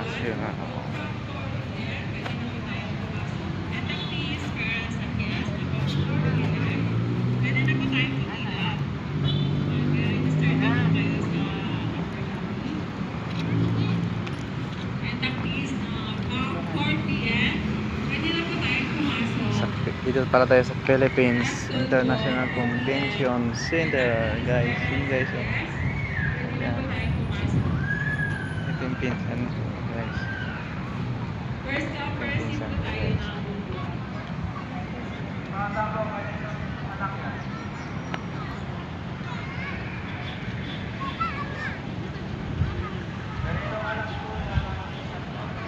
International. Dito pala tayo sa Philippines International Convention Center, guys. Yun guys. Ayan. Ito yung pinsan.